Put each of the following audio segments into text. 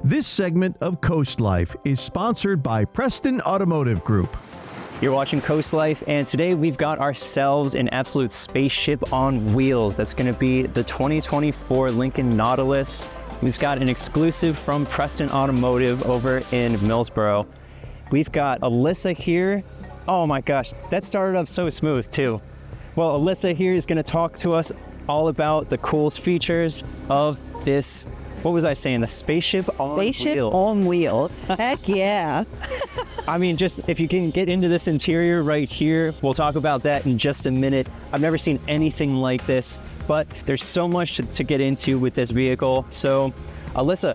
This segment of CoastLife is sponsored by Preston Automotive Group. You're watching CoastLife, and today we've got ourselves an absolute spaceship on wheels. That's going to be the 2024 Lincoln Nautilus. We've got an exclusive from Preston Automotive over in Millsboro. We've got Alyssa here. Oh my gosh, that started up so smooth too. Well, Alyssa here is going to talk to us all about the coolest features of this. What was I saying? The spaceship on wheels. Spaceship on wheels. Heck yeah. I mean, just if you can get into this interior right here, we'll talk about that in just a minute. I've never seen anything like this, but there's so much to get into with this vehicle. So, Alyssa,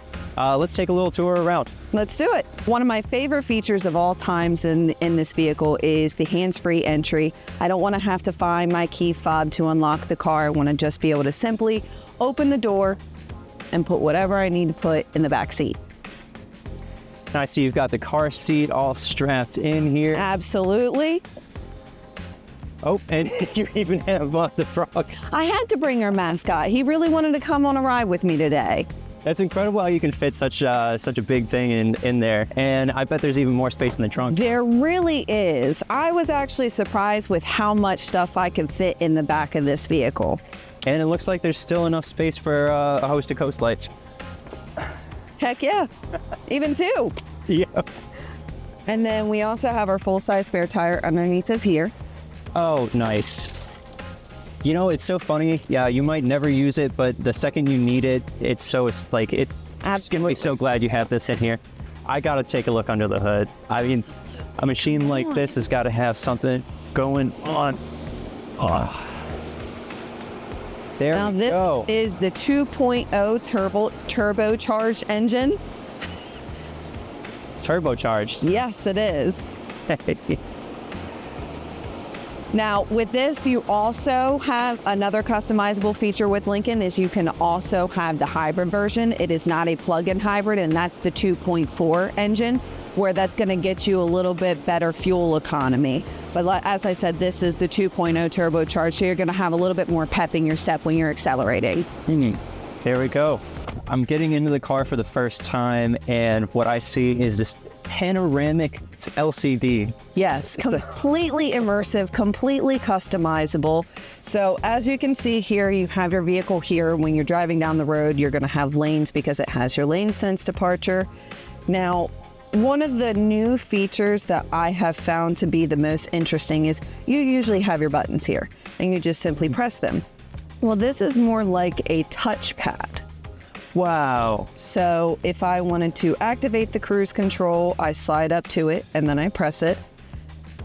let's take a little tour around. Let's do it. One of my favorite features of all times in this vehicle is the hands-free entry. I don't want to have to find my key fob to unlock the car. I want to just be able to simply open the door and put whatever I need to put in the back seat. I see you've got the car seat all strapped in here. Absolutely. Oh, and you even have the frog. I had to bring our mascot. He really wanted to come on a ride with me today. That's incredible how you can fit such a big thing in there. And I bet there's even more space in the trunk. There really is. I was actually surprised with how much stuff I could fit in the back of this vehicle. And it looks like there's still enough space for a host of CoastLife. Heck yeah, even two. Yeah. And then we also have our full-size spare tire underneath of here. Oh, nice. You know, it's so funny. Yeah, you might never use it, but the second you need it, it's just gonna be so glad you have this in here. I gotta take a look under the hood. I mean, a machine like this has got to have something going on. Oh. There now we this go. is the 2.0 turbocharged engine. Turbocharged. Yes, it is. Now with this, you also have another customizable feature with Lincoln is you can also have the hybrid version. It is not a plug-in hybrid, and that's the 2.4 engine, where that's going to get you a little bit better fuel economy. But as I said, this is the 2.0 turbocharged, so you're going to have a little bit more pep in your step when you're accelerating. There we go. I'm getting into the car for the first time, and what I see is this panoramic LCD. Yes, completely immersive, completely customizable. So as you can see here, you have your vehicle here. When you're driving down the road, you're going to have lanes because it has your lane sense departure. Now, one of the new features that I have found to be the most interesting is you usually have your buttons here and you just simply press them. Well, this is more like a touchpad. Wow. So if I wanted to activate the cruise control, I slide up to it and then I press it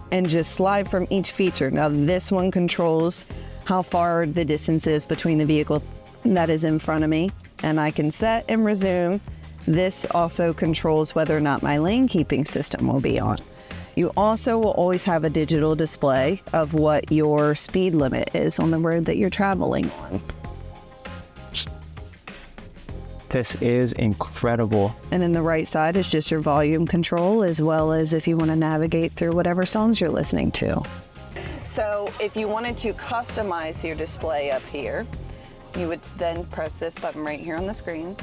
and just slide from each feature. Now this one controls how far the distance is between the vehicle that is in front of me, and I can set and resume. This also controls whether or not my lane keeping system will be on. You also will always have a digital display of what your speed limit is on the road that you're traveling on. This is incredible. And then the right side is just your volume control, as well as if you want to navigate through whatever songs you're listening to. So if you wanted to customize your display up here, you would then press this button right here on the screen.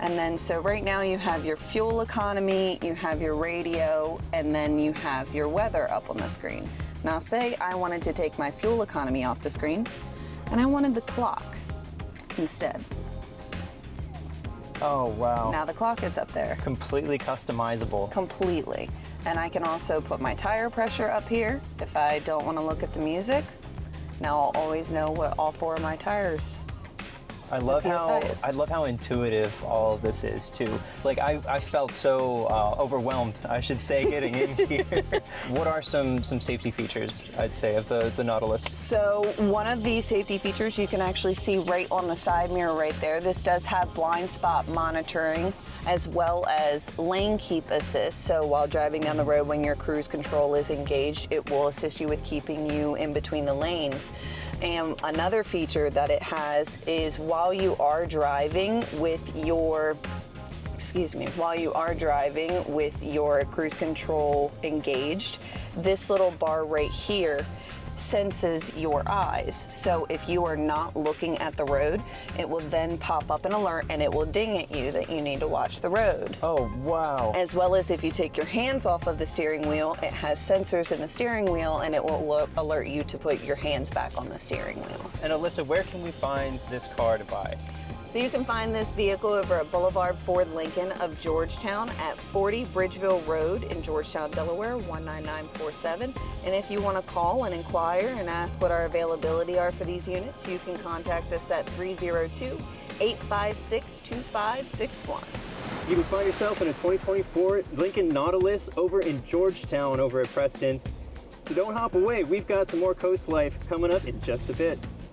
And then, so right now you have your fuel economy, you have your radio, and then you have your weather up on the screen. Now say I wanted to take my fuel economy off the screen, and I wanted the clock instead. Oh, wow. Now the clock is up there. Completely customizable. Completely. And I can also put my tire pressure up here if I don't want to look at the music. Now I'll always know what all four of my tires. I love how intuitive all of this is too. Like I felt so overwhelmed, I should say, getting in here. What are some safety features, I'd say, of the Nautilus? So one of these safety features you can actually see right on the side mirror right there. This does have blind spot monitoring as well as lane keep assist. So while driving down the road when your cruise control is engaged, it will assist you with keeping you in between the lanes. And another feature that it has is while you are driving with your cruise control engaged, this little bar right here senses your eyes. So if you are not looking at the road, it will then pop up an alert and it will ding at you that you need to watch the road. Oh, wow. As well as if you take your hands off of the steering wheel, it has sensors in the steering wheel and it will alert you to put your hands back on the steering wheel. And Alyssa, where can we find this car to buy? So you can find this vehicle over at Boulevard Ford Lincoln of Georgetown at 40 Bridgeville Road in Georgetown, Delaware, 19947. And if you want to call and inquire and ask what our availability are for these units, you can contact us at 302-856-2561. You can find yourself in a 2024 Lincoln Nautilus over in Georgetown over at Preston. So don't hop away. We've got some more Coast Life coming up in just a bit.